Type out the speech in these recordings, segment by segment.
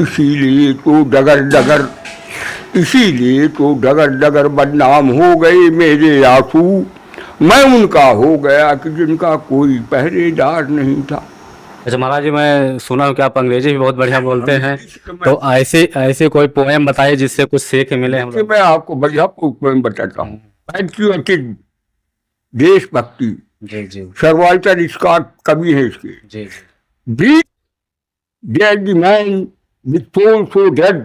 इसीलिए तो डगर डगर इसीलिए तो डगर डगर बदनाम हो गए मेरे आंसू। मैं उनका हो गया कि जिनका कोई पहरेदार नहीं था। अच्छा महाराज जी, मैं सुना हूँ कि आप अंग्रेजी भी बहुत बढ़िया बोलते हैं, मैं तो ऐसे ऐसे कोई पोएम बताइए जिससे कुछ सीख मिले हम देखिए, लोग। मैं आपको बढ़िया पोएम बताता हूँ। पैट्रियोटिक, देशभक्ति, जी जी सर्वाल्टर स्कॉट कवि है इसके। जी जी। Be dead the man with soul so dead,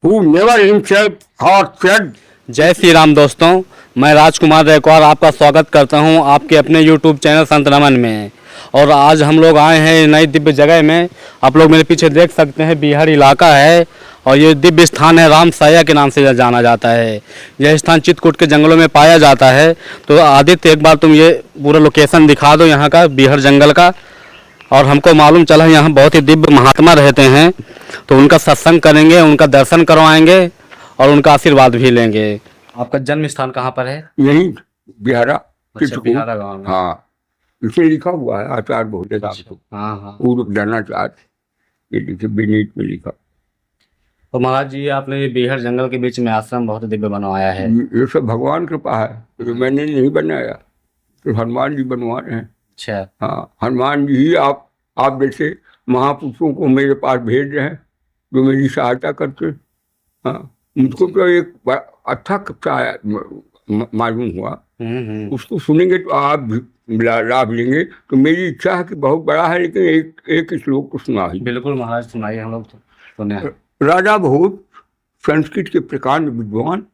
who never himself hath said। जय श्री राम दोस्तों, मैं राजकुमार रैकवार आपका स्वागत करता हूं आपके अपने YouTube चैनल संत नमन में। और आज हम लोग आए हैं नई दिव्य जगह में। आप लोग मेरे पीछे देख सकते हैं, बिहार इलाका है और ये दिव्य स्थान है रामसाया के नाम से जाना जाता है। यह स्थान चित्रकूट के जंगलों में पाया जाता है। तो आदित्य, एक बार तुम ये पूरा लोकेशन दिखा दो यहाँ का, बिहार जंगल का। और हमको मालूम चला यहाँ बहुत ही दिव्य महात्मा रहते हैं, तो उनका सत्संग करेंगे, उनका दर्शन करवाएंगे और उनका आशीर्वाद भी लेंगे। आपका जन्म स्थान कहाँ पर है? यही बिहारा अच्छा, चित्रकूट। बिहारा गाँव में। हाँ, इसमें लिखा हुआ है आचार्य भोजदास को, हाँ हाँ। पूर्व ज्ञानाचार्य, ये देखिए विनीत में लिखा। तो महाराज जी, आपने ये बिहार जंगल के बीच में आश्रम बहुत दिव्य बनवाया है। ये सब भगवान कृपा है, ये मैंने नहीं बनाया, तो हनुमान जी बनवा रहे हैं। अच्छा। हाँ, हनुमान जी ही आप जैसे महापुरुषों को मेरे पास भेज रहे हैं जो मेरी सहायता करते। हाँ, मुझको तो एक अच्छा मालूम हुआ। उसको सुनेंगे तो आप भी लाभ लेंगे। तो मेरी इच्छा है कि बहुत बड़ा है, लेकिन एक श्लोक को सुना ही। बिल्कुल महाराज, सुनाइए, हम लोग तो सुने। राजा बहुत संस्कृत के प्रकांड विद्वान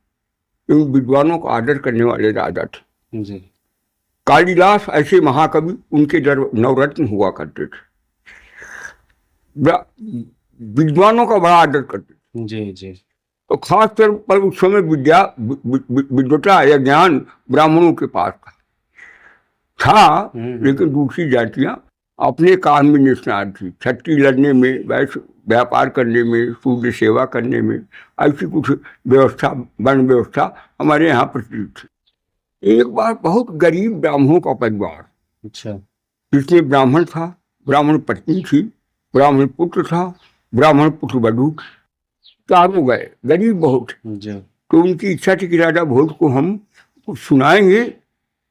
एवं विद्वानों का आदर करने वाले राजा थे जी। कालिदास ऐसे महाकवि उनके नवरत्न हुआ करते थे। विद्वानों का बड़ा आदर करते थे। जी जी। तो खास तौर पर उस समय विद्वता या ज्ञान ब्राह्मणों के पास था, लेकिन दूसरी जातियां अपने काम में निष्णात थी। छठी लड़ने में, वैश्य व्यापार करने में, सूर्य सेवा करने में, ऐसी कुछ व्यवस्था, वन व्यवस्था हमारे यहाँ प्रचलित थी। एक बार बहुत गरीब ब्राह्मणों का परिवार, अच्छा, जिसमें ब्राह्मण था, ब्राह्मण पत्नी थी, ब्राह्मण पुत्र था, ब्राह्मण पुत्र वधू, चारों गए, गरीब बहुत। तो उनकी इच्छा थी कि राजा भोज को हम कुछ सुनाएंगे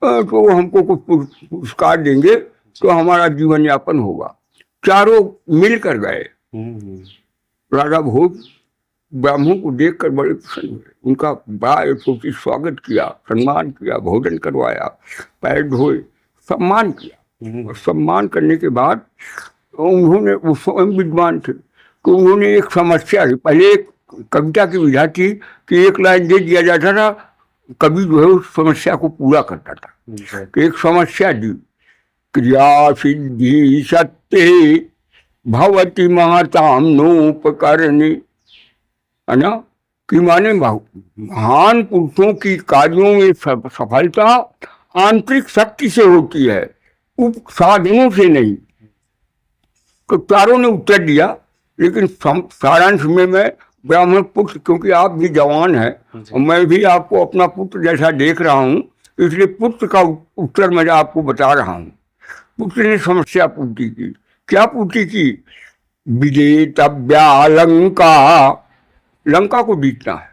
तो वो हमको कुछ पुरस्कार देंगे तो हमारा जीवन यापन होगा। चारों मिलकर गए। राजा भोज ब्राह्मणों को देखकर बड़े प्रसन्न हुए, उनका बड़ा यथोचित स्वागत किया, सम्मान किया, भोजन करवाया, पैर धोए, सम्मान किया। और सम्मान करने के बाद उन्होंने, वो स्वयं विद्वान थे, तो उन्होंने एक समस्या, पहले एक कविता की विधा थी कि एक लाइन दे दिया जाता था, कवि जो है उस समस्या को पूरा करता था। कि एक समस्या दी, क्रिया सिद्धि सत्य भवति महताम नोपकरणी, है ना, कि माने महान पुरुषों की कार्यों में सफलता आंतरिक शक्ति से होती है, उप साधनों से नहीं। तो चारों ने उत्तर दिया, लेकिन सारांश में मैं ब्राह्मण पुत्र, क्योंकि आप भी जवान हैं और मैं भी आपको अपना पुत्र जैसा देख रहा हूँ, इसलिए पुत्र का उत्तर मैं आपको बता रहा हूँ। पुत्र ने समस्या पूर्ति की। क्या पूर्ति की? विजेतव्या लंका, लंका को जीतना है।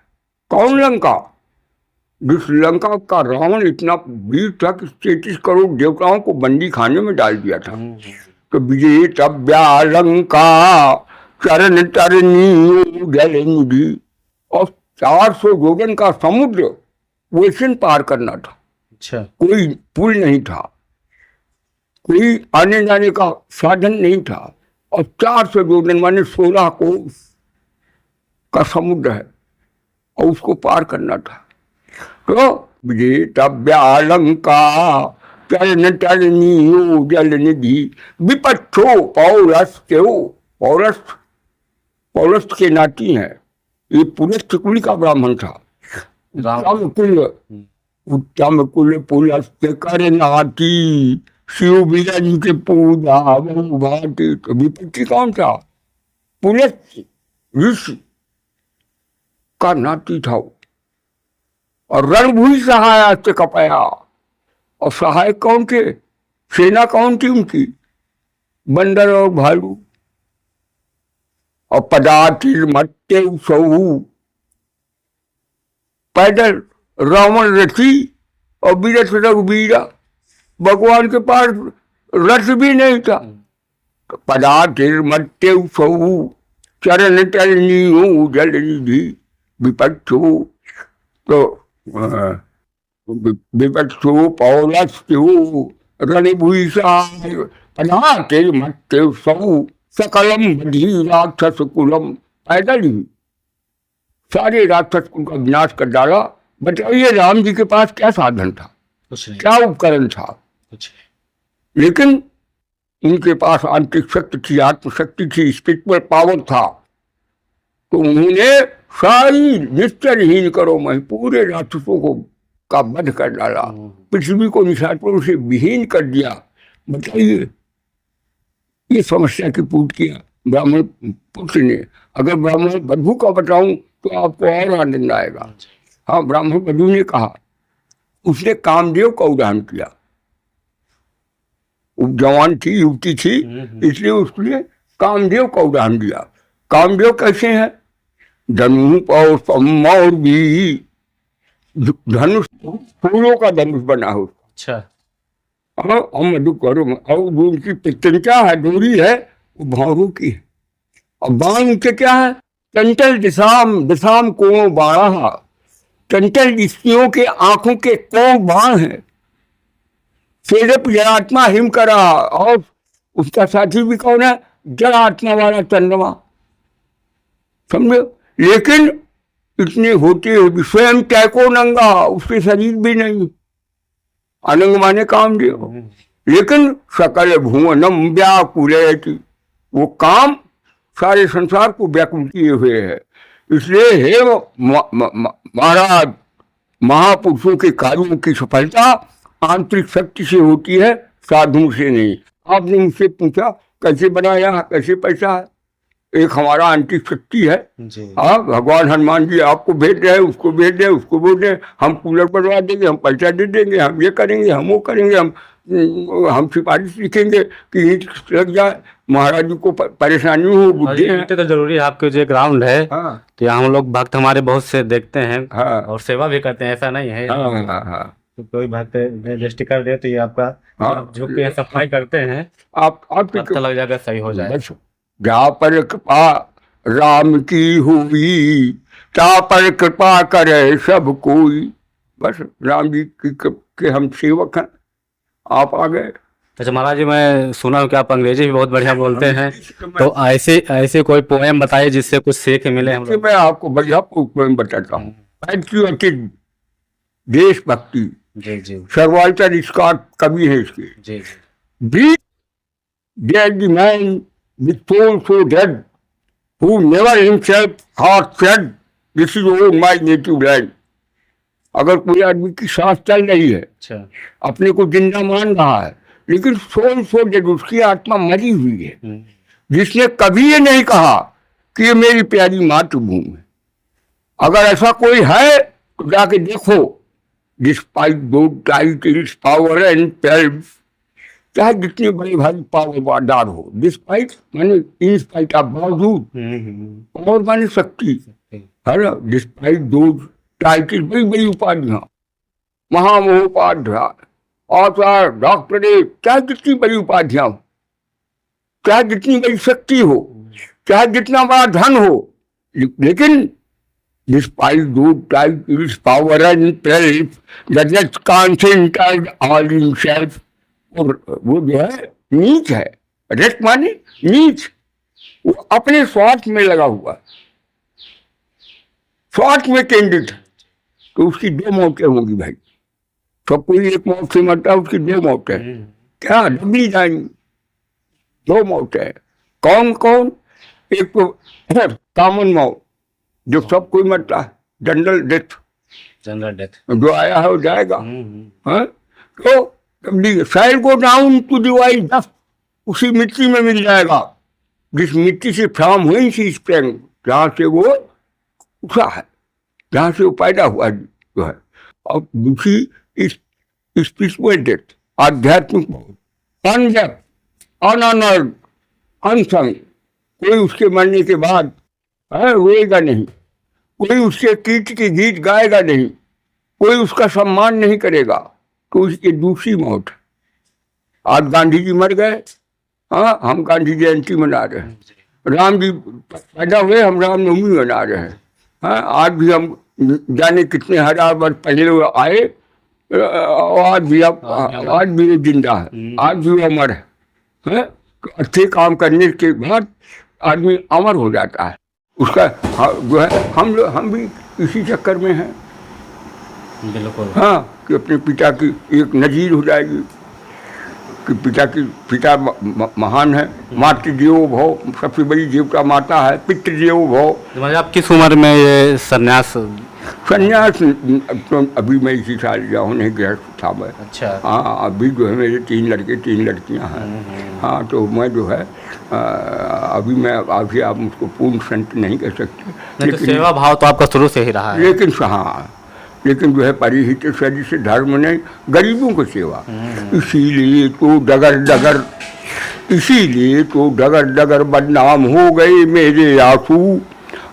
कौन लंका? जिस लंका का रावण इतना वीर था कि 33 करोड़ देवताओं को बंदी खाने में डाल दिया था। तो विजेतव्या लंका चरण तरनी जल निधि, और 400 योजन का समुद्र वैसे पार करना था। अच्छा। कोई पुल नहीं था, कोई आने जाने का साधन नहीं था, और 400 योजन माने 16 कोस का समुद्र है और उसको पार करना था। तो विजेतव्या लंका चरण तरनी जल निधि विपक्षो पौरस्त्यो, पौरस्त के नाती हैं। ये पुलस्त कुल का ब्राह्मण था। उत्तम कुल पुलस्त कर नाती, शिव बिरन के पूजा बहु भांति। तो विपत्ति कौन था? पुलस्त ऋषि का नाती था। और रणभूमि सहाय से कपया, और सहायक कौन थे? सेना कौन थी उनकी? बंदर और भालू। और पदातिर्मत्ते सऊ, पैदल रावण रथी और बीरथ रघुबीरा, भगवान के पास रथ भी नहीं था। पदातिर्मत्ते सऊ, चरण टलनी जल निधि विपक्षु, तो विपक्षु पौलस्तु रणभूषा, पदातिर्मत्ते सऊ सकलम बधी राक्षस कुलम, पैदल ही सारे राक्षस कुल का विनाश कर डाला। बताइए राम जी के पास क्या साधन था, क्या उपकरण था? लेकिन उनके पास आंतरिक शक्ति थी, आत्मशक्ति थी, स्पिरिचुअल पावर था। तो उन्होंने सारी निश्चरहीन करो मैं पूरे राक्षसों को का वध कर डाला, पृथ्वी को निशाचरों से विहीन कर दिया। बताइए, ये समस्या की पूर्ति किया ब्राह्मण पुत्र ने। अगर ब्राह्मण बधू का बताऊं तो आपको और आनंद आएगा। हाँ, ब्राह्मण बधू ने कहा, उसने कामदेव का उदाहरण किया। जवान थी, युवती थी, इसलिए उसने कामदेव का उदाहरण दिया। कामदेव कैसे हैं? धनुष और भी धनुष, फूलों का धनुष बना हो। अच्छा, हम मधु करो, और उनकी प्रत्यंचा है, दूरी है, वो भौरों की है। और बाण के क्या है? चंचल दिशाम को बाड़ा, चंचल स्त्रियों के आंखों के को बाण है। जड़ात्मा हिम करा, और उसका साथी भी कौन है? जड़ात्मा वाला चंद्रमा, समझो। लेकिन इतने होते हुए स्वयं कैको नंगा, उसके शरीर भी नहीं, अनंग माने कामदेव। लेकिन सकल भुवनम व्याकुलयति, वो काम सारे संसार को व्याकुल किए हुए है। इसलिए हे महाराज, महापुरुषों के कार्यों की सफलता आंतरिक शक्ति से होती है, साधु से नहीं। आपने मुझसे पूछा कैसे बनाया, कैसे पैसा है? एक हमारा आंतरिक शक्ति है। हाँ, भगवान हनुमान जी आपको भेज रहे हैं, उसको भेज रहे हैं, उसको बोल रहे हैं, हम कूलर बनवा देंगे, हम पैसा दे देंगे, हम ये करेंगे, हम वो करेंगे, हम सिफारिश लिखेंगे कि ईंट लग जाए, महाराज जी को परेशानी हो, बुद्धि है। तो जरूरी है, आपके जो ग्राउंड है। हाँ। तो यहाँ हम लोग भक्त हमारे बहुत से देखते हैं। हाँ। और सेवा भी करते हैं, ऐसा नहीं है। हाँ, हाँ, हाँ। तो कोई भक्त रजिस्ट्री कर दे तो ये आपका, हाँ, झुक के सफाई करते हैं, आप पता लग जाएगा, सही हो जाए। जहाँ पर कृपा राम की हुई, ता पर कृपा करे सब कोई। बस राम जी के हम सेवक हैं, आप आ गए। अच्छा महाराज जी, मैं सुना हूँ कि आप अंग्रेजी भी बहुत बढ़िया बोलते हैं, तो ऐसे कोई पोएम बताइए जिससे कुछ सीख मिले हम लोग। मैं आपको बढ़िया पोएम बताता हूँ। पैट्रियोटिक, देशभक्ति, सर्वाल्टर इसका कवि है इसके। Breathe dead the man with soul so dead, who never himself hath said, this is all my native land. अगर कोई आदमी की सांस चल रही है, अपने को जिंदा मान रहा है, लेकिन सोल सो डेड, उसकी आत्मा मरी हुई है, जिसने कभी ये नहीं कहा कि ये मेरी प्यारी मातृभूमि है। अगर ऐसा कोई है तो जाके देखो। डिस्पाइट दो टाइटल्स, पावर एंड पेल्स, चाहे जितनी बड़ी भारी पावरदार हो, डिस्पाइट माने इन स्पाइट ऑफ, बावजूद, पावर माने शक्ति है ना। डिस्पाइट दो टाइटल, बड़ी बड़ी उपाधियां, महामहोपाध्याय, ऑथर, डॉक्टरेट, चाहे जितनी बड़ी उपाधियां हो, चाहे जितनी बड़ी शक्ति हो, चाहे जितना बड़ा धन हो, लेकिन despite those titles, power and pelf, the just concentrated all himself. और वो जो है नीच है, रट माने नीच, वो अपने स्वार्थ में लगा हुआ, स्वार्थ में केंद्रित है। तो उसकी दो मौतें होंगी भाई। सब कोई एक मौत से मरता है, उसकी दो मौतें, क्या डबली जाएंगी, दो मौतें। कौन कौन? एक तो कॉमन मौत, जो सब कोई मरता है, जनरल डेथ, जो आया है वो जाएगा। हाँ, तो साइल को डाउन टू डिवाइड डस्ट, उसी मिट्टी में मिल जाएगा जिस मिट्टी से फ्राम हुई सी स्प्रिंग, जहाँ से वो उठा है, जहाँ से वो पैदा हुआ जो है। और दूसरी स्पिरिचुअल डेथ, आध्यात्मिक मौत, अनडेथ, अनऑनर्ड, अनसंग, कोई उसके मरने के बाद रोएगा नहीं, कोई उसके कीर्ति के गीत गाएगा नहीं, कोई उसका सम्मान नहीं करेगा, तो उसकी दूसरी मौत। आज गांधी जी मर गए, हाँ, हम गांधी जयंती मना रहे हैं। राम जी पैदा हुए, हम रामनवमी मना रहे हैं। हाँ, आज भी हम जाने कितने हजार वर्ष पहले वो आए, आज भी वो जिंदा है, आज भी वो अमर है। तो अच्छे काम करने के बाद आदमी अमर हो जाता है। उसका जो है हम भी इसी चक्कर में हैं। बिल्कुल। हाँ, कि अपने पिता की एक नजीर हो जाएगी कि पिता महान है। मातृ देवो भव, सबसे बड़ी देवता माता है। पितृ देवो भव। मतलब आप किस उम्र में ये संन्यास? तो अभी मैं इसी साल गया हूँ, नहीं गया था मैं। अच्छा। हाँ, अभी जो है मेरे 3 लड़के 3 लड़कियाँ हैं। हाँ, तो मैं जो है अभी आप मुझको पूर्ण संत नहीं कह सकते, लेकिन सेवा भाव तो आपका शुरू से ही रहा है। लेकिन जो है परिहित सदी से धर्म नहीं, गरीबों को सेवा। इसीलिए तो डगर डगर बदनाम हो गए मेरे आंसू,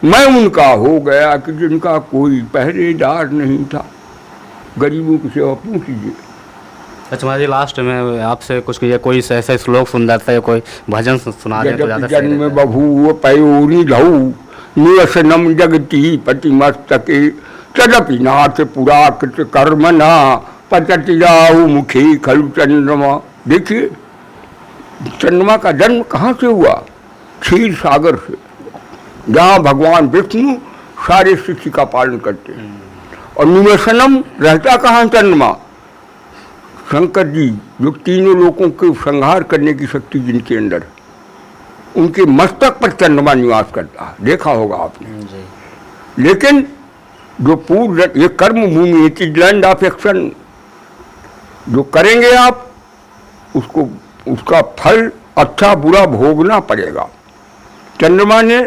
मैं उनका हो गया कि जिनका कोई पहरेदार नहीं था। गरीबों की सेवा पूछ लीजिए। अच्छा महाराज, लास्ट में आपसे कुछ कीजिए, कोई ऐसा श्लोक सुंदर सा या कोई भजन सुना दे तो ज़्यादा सही जन्म रहता है। बभूव पयोरी धऊ निवसनम जगति पतिमस्तके तदपि नाथ पुराकृत कर्मणा पतति राहु मुखी खलु चंद्रमा। देखिए, चंद्रमा का जन्म कहाँ से हुआ? क्षीर सागर से, जहाँ भगवान विष्णु सारे सृष्टि का पालन करते हैं। और निवसनम रहता कहाँ चंद्रमा? शंकर जी जो तीनों लोगों के संहार करने की शक्ति जिनके अंदर, उनके मस्तक पर चंद्रमा निवास करता है, देखा होगा आपने। लेकिन जो पूर्ण ये कर्म भूमि, it is land of action. जो करेंगे आप उसको, उसका फल अच्छा बुरा भोगना पड़ेगा। चंद्रमा ने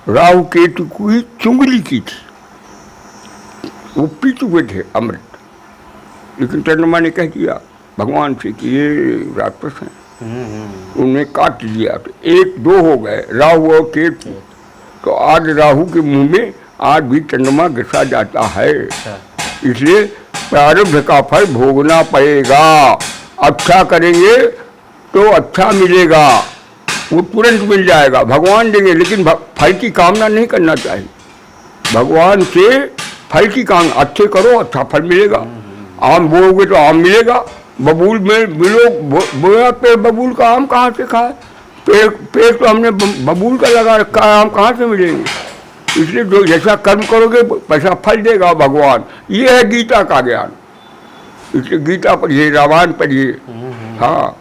राहु केतु की चुंगली की थी, वो पी चुके थे अमृत, लेकिन चंद्रमा ने कह दिया भगवान से कि ये राक्षस हैं, उन्हें काट दिया। तो 1-2 हो गए राहु और केतु। तो आज राहु के मुंह में आज भी चंद्रमा घिसा जाता है। इसलिए प्रारब्ध का फल भोगना पड़ेगा। अच्छा करेंगे तो अच्छा मिलेगा, वो तुरंत मिल जाएगा, भगवान देंगे। लेकिन फल की कामना नहीं करना चाहिए। भगवान से फल की कामना, अच्छे करो अच्छा फल मिलेगा। आम बोओगे तो आम मिलेगा। बबूल में मिलो बोया पेड़, बबूल का आम कहाँ से खाए? पेड़ तो हमने बबूल का लगा रखा है, आम कहाँ से मिलेंगे? इसलिए जो जैसा कर्म करोगे वैसा फल देगा भगवान। ये है गीता का ज्ञान। इसलिए गीता पढ़िए, रामायण पढ़िए। हाँ,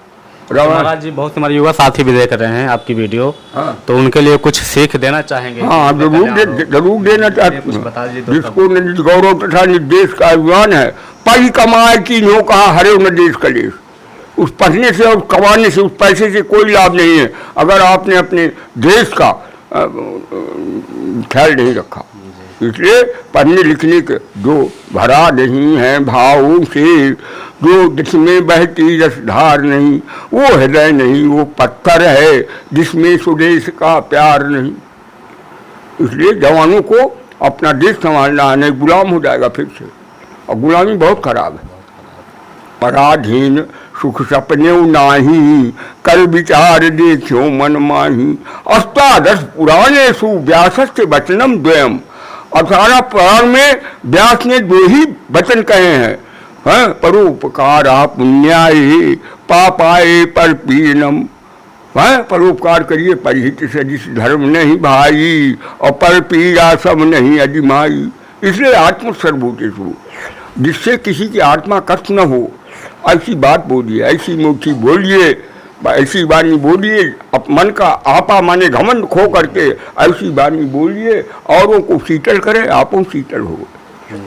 महाराज जी, बहुत हमारे युवा साथी भी देख रहे हैं आपकी वीडियो। हाँ, तो उनके लिए कुछ सीख देना चाहेंगे? हाँ, जरूर देना चाहते हैं। जिसको गौरव तथा निर्देश का अभिमान है, पढ़ कमाए की नो कहा हरे न देश कलेश। उस पढ़ने से और कमाने से, उस पैसे से कोई लाभ नहीं है अगर आपने अपने देश का ख्याल नहीं रखा। इसलिए पढ़ने लिखने के जो भरा नहीं है भावों से, जो जिसमें बहती रसधार नहीं, वो हृदय नहीं, वो पत्थर है जिसमें स्वदेश का प्यार नहीं। इसलिए जवानों को अपना देश संभालना है, नहीं गुलाम हो जाएगा फिर से। और गुलामी बहुत खराब है। पराधीन सुख सपने नाही, कल विचार देखो मन माही। अष्टादश पुराणे सु व्यासस्य वचनम द्वयम। 18 पुराण में व्यास ने 2 ही वचन कहे हैं, परोपकारा पुण्याय पापाय पर पीड़नम। परोपकार करिए परिहित सदिश धर्म नहीं भाई, और पर पीड़ा सब नहीं अजिमाई। इसलिए आत्म सर्वभूतेषु, जिससे किसी की आत्मा कष्ट न हो, ऐसी बात बोलिए, ऐसी मूर्ति बोलिए, ऐसी वाणी बोलिए। मन का आपा माने घमंड खो करके ऐसी वाणी बोलिए, औरों को शीतल करें, आपो शीतल हो।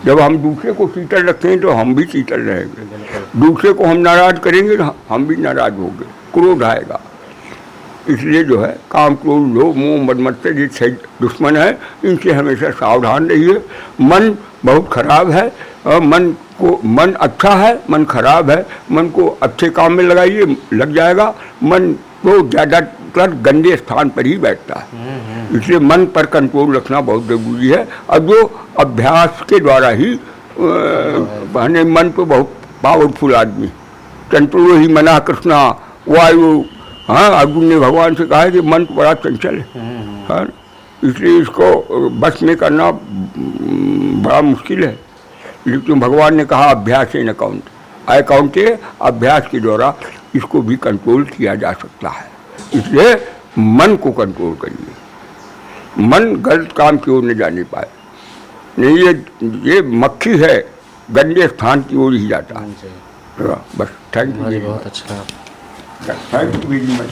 जब हम दूसरे को शीतल रखें तो हम भी शीतल रहेंगे। दूसरे को हम नाराज करेंगे तो हम भी नाराज होंगे, क्रोध आएगा। इसलिए जो है काम, क्रोध, लोभ, मोह, मद मत्सर ये 6 दुश्मन है, इनसे हमेशा सावधान रहिए। मन बहुत खराब है, मन अच्छा है, मन खराब है। मन को अच्छे काम में लगाइए, लग जाएगा। मन तो ज़्यादातर गंदे स्थान पर ही बैठता है। इसलिए मन पर कंट्रोल रखना बहुत जरूरी है, और जो अभ्यास के द्वारा ही बहने मन तो बहुत पावरफुल आदमी, कंट्रोल ही मना कृष्णा वायु। हाँ, अर्जुन ने भगवान से कहा है कि मन तो बड़ा चंचल है, हाँ, इसलिए इसको बस में करना बड़ा मुश्किल है। लेकिन भगवान ने कहा अभ्यास न काउंट अकाउंटे, अभ्यास के द्वारा इसको भी कंट्रोल किया जा सकता है। इसलिए मन को कंट्रोल करिए, मन गलत काम की ओर न जाने पाए। नहीं, ये मक्खी है, गंदे स्थान की ओर ही जाता है। बस, थैंक यू। बहुत अच्छा। Thank you very much.